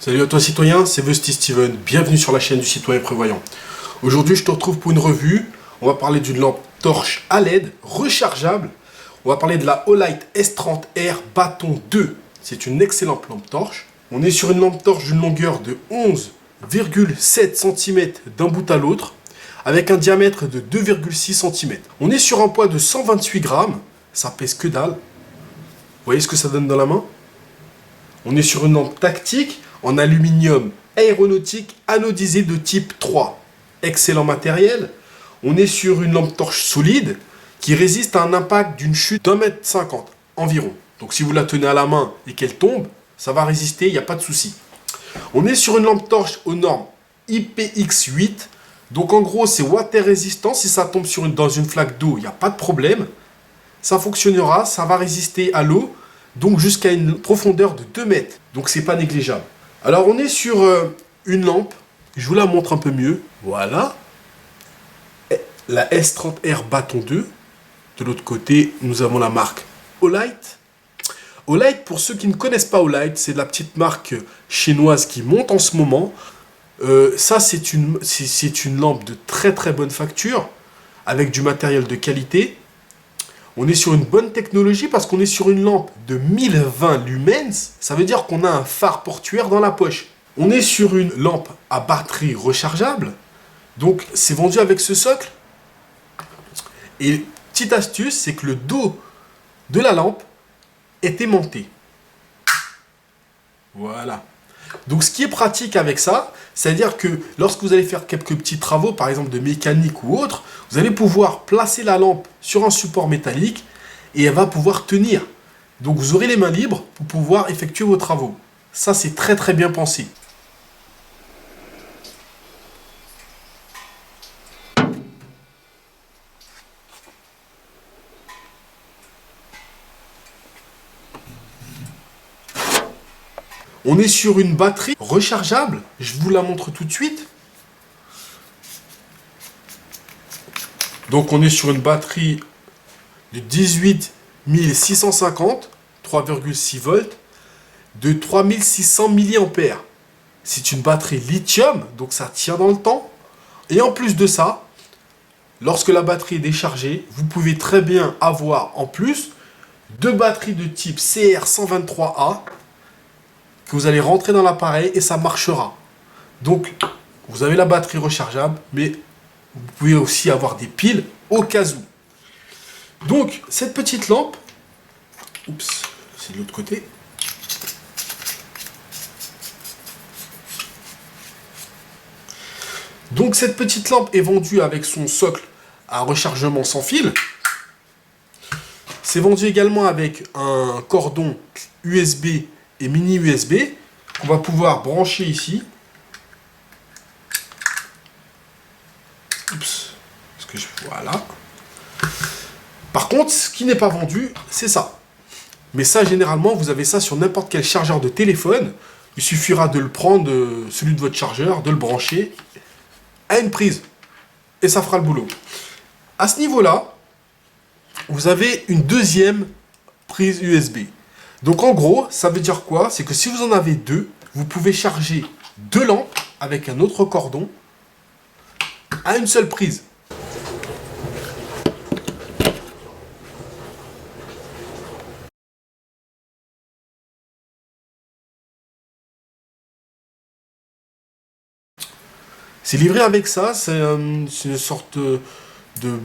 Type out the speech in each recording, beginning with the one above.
Salut à toi citoyen, c'est Vesty Steven, bienvenue sur la chaîne du citoyen prévoyant. Aujourd'hui je te retrouve pour une revue, on va parler d'une lampe torche à LED rechargeable. On va parler de la Olight S30R Bâton 2, c'est une excellente lampe torche. On est sur une lampe torche d'une longueur de 11,7 cm d'un bout à l'autre, avec un diamètre de 2,6 cm. On est sur un poids de 128 grammes, ça pèse que dalle. Vous voyez ce que ça donne dans la main? On est sur une lampe tactique en aluminium aéronautique anodisé de type 3. Excellent matériel. On est sur une lampe torche solide qui résiste à un impact d'une chute d'1,50 m environ. Donc si vous la tenez à la main et qu'elle tombe, ça va résister, il n'y a pas de souci. On est sur une lampe torche aux normes IPX8. Donc en gros, c'est water résistant. Si ça tombe dans une flaque d'eau, il n'y a pas de problème. Ça fonctionnera, ça va résister à l'eau, donc jusqu'à une profondeur de 2 mètres. Donc c'est pas négligeable. Alors on est sur une lampe, je vous la montre un peu mieux. Voilà. La S30R Bâton 2. De l'autre côté, nous avons la marque Olight. Olight, pour ceux qui ne connaissent pas Olight, c'est la petite marque chinoise qui monte en ce moment. Ça, c'est une lampe de très très bonne facture, avec du matériel de qualité. On est sur une bonne technologie parce qu'on est sur une lampe de 1020 lumens. Ça veut dire qu'on a un phare portuaire dans la poche. On est sur une lampe à batterie rechargeable. Donc, c'est vendu avec ce socle. Et petite astuce, c'est que le dos de la lampe est aimanté. Voilà. Donc, ce qui est pratique avec ça, c'est-à-dire que lorsque vous allez faire quelques petits travaux, par exemple de mécanique ou autre, vous allez pouvoir placer la lampe sur un support métallique et elle va pouvoir tenir. Donc, vous aurez les mains libres pour pouvoir effectuer vos travaux. Ça, c'est très très bien pensé. On est sur une batterie rechargeable. Je vous la montre tout de suite. Donc on est sur une batterie de 18650, 3,6 volts, de 3600 mAh. C'est une batterie lithium, donc ça tient dans le temps. Et en plus de ça, lorsque la batterie est déchargée, vous pouvez très bien avoir en plus deux batteries de type CR123A que vous allez rentrer dans l'appareil et ça marchera. Donc, vous avez la batterie rechargeable, mais vous pouvez aussi avoir des piles au cas où. Donc, cette petite lampe, oups, c'est de l'autre côté. Donc, cette petite lampe est vendue avec son socle à rechargement sans fil. C'est vendu également avec un cordon USB et mini USB qu'on va pouvoir brancher ici. Oups, voilà. Par contre, ce qui n'est pas vendu, c'est ça. Mais ça, généralement, vous avez ça sur n'importe quel chargeur de téléphone. Il suffira de le prendre, celui de votre chargeur, de le brancher à une prise. Et ça fera le boulot. À ce niveau-là, vous avez une deuxième prise USB. Donc en gros, ça veut dire quoi? C'est que si vous en avez deux, vous pouvez charger deux lampes avec un autre cordon à une seule prise. C'est livré avec ça, c'est une sorte de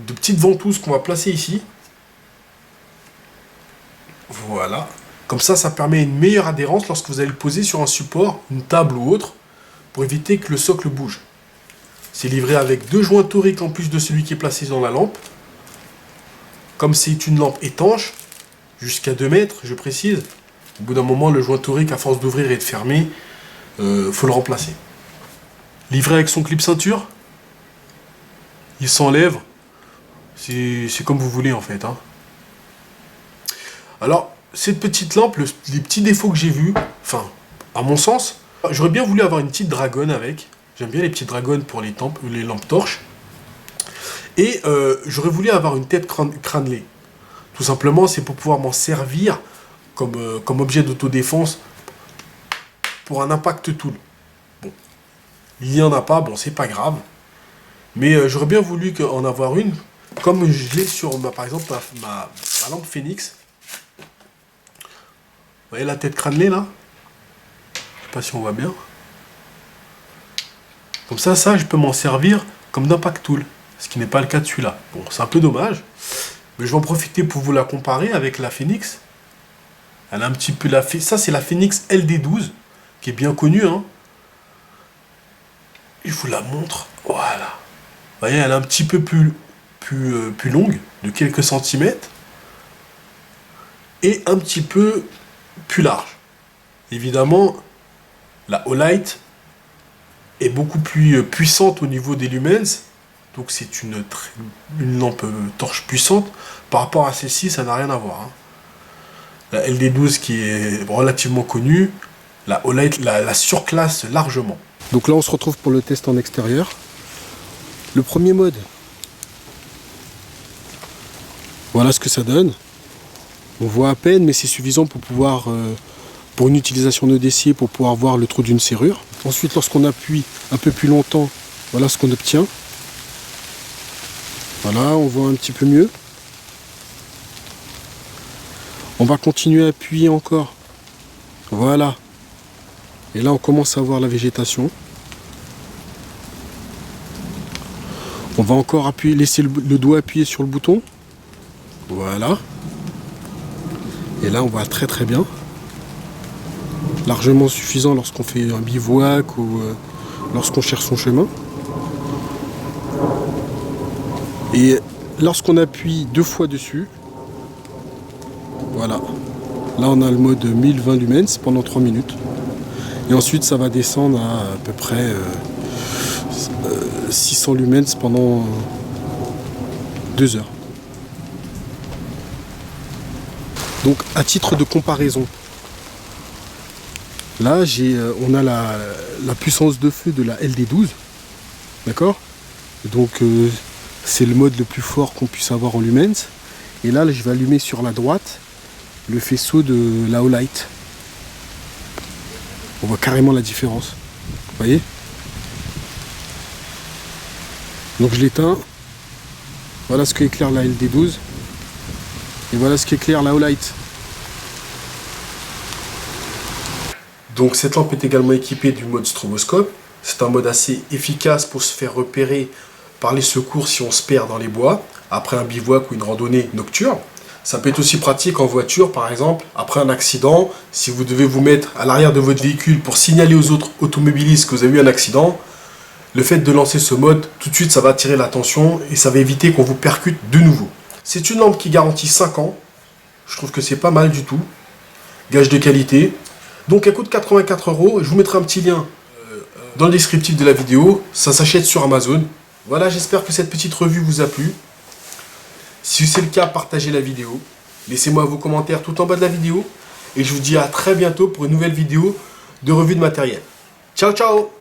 petite ventouse qu'on va placer ici. Voilà. Comme ça permet une meilleure adhérence lorsque vous allez le poser sur un support, une table ou autre, pour éviter que le socle bouge. C'est livré avec deux joints toriques en plus de celui qui est placé dans la lampe. Comme c'est une lampe étanche, jusqu'à 2 mètres, je précise, au bout d'un moment, le joint torique, à force d'ouvrir et de fermer, faut le remplacer. Livré avec son clip ceinture, il s'enlève, c'est comme vous voulez en fait. Hein. Alors, cette petite lampe, les petits défauts que j'ai vus, enfin, à mon sens, j'aurais bien voulu avoir une petite dragonne avec. J'aime bien les petites dragonnes pour les lampes torches. Et j'aurais voulu avoir une tête cranelée. Tout simplement, c'est pour pouvoir m'en servir comme objet d'autodéfense pour un impact tool. Bon, il n'y en a pas, bon, c'est pas grave. Mais j'aurais bien voulu en avoir une, comme je l'ai sur, par exemple, ma lampe Phoenix. Vous voyez la tête crânelée, là? Je sais pas si on voit bien. Comme ça, je peux m'en servir comme d'impact tool. Ce qui n'est pas le cas de celui-là. Bon, c'est un peu dommage. Mais je vais en profiter pour vous la comparer avec la Phoenix. Elle a un petit peu ça, c'est la Phoenix LD12, qui est bien connue, hein. Je vous la montre. Voilà. Vous voyez, elle est un petit peu plus longue, de quelques centimètres. Et un petit peu plus large. Évidemment, la Olight est beaucoup plus puissante au niveau des lumens. Donc c'est une lampe torche puissante. Par rapport à celle-ci, ça n'a rien à voir, hein. La LD12 qui est relativement connue, la Olight la surclasse largement. Donc là on se retrouve pour le test en extérieur. Le premier mode, voilà ce que ça donne. On voit à peine, mais c'est suffisant pour pouvoir, pour une utilisation de dossier, pour pouvoir voir le trou d'une serrure. Ensuite, lorsqu'on appuie un peu plus longtemps, voilà ce qu'on obtient. Voilà, on voit un petit peu mieux. On va continuer à appuyer encore. Voilà. Et là, on commence à voir la végétation. On va encore appuyer, laisser le doigt appuyer sur le bouton. Voilà. Et là, on voit très très bien. Largement suffisant lorsqu'on fait un bivouac ou lorsqu'on cherche son chemin. Et lorsqu'on appuie 2 fois dessus, voilà. Là, on a le mode 1020 lumens pendant 3 minutes. Et ensuite, ça va descendre à peu près 600 lumens pendant 2 heures. Donc, à titre de comparaison, là, on a la puissance de feu de la LD12. D'accord? Donc, c'est le mode le plus fort qu'on puisse avoir en lumens. Et là, je vais allumer sur la droite le faisceau de la Olight. On voit carrément la différence. Vous voyez? Donc je l'éteins. Voilà ce qu'éclaire la LD12. Et voilà ce qu'éclaire la Olight. Donc cette lampe est également équipée du mode stroboscope. C'est un mode assez efficace pour se faire repérer par les secours si on se perd dans les bois, après un bivouac ou une randonnée nocturne. Ça peut être aussi pratique en voiture, par exemple, après un accident, si vous devez vous mettre à l'arrière de votre véhicule pour signaler aux autres automobilistes que vous avez eu un accident. Le fait de lancer ce mode, tout de suite, ça va attirer l'attention et ça va éviter qu'on vous percute de nouveau. C'est une lampe qui garantit 5 ans. Je trouve que c'est pas mal du tout. Gage de qualité. Donc elle coûte 84 €. Je vous mettrai un petit lien dans le descriptif de la vidéo. Ça s'achète sur Amazon. Voilà, j'espère que cette petite revue vous a plu. Si c'est le cas, partagez la vidéo. Laissez-moi vos commentaires tout en bas de la vidéo. Et je vous dis à très bientôt pour une nouvelle vidéo de revue de matériel. Ciao, ciao!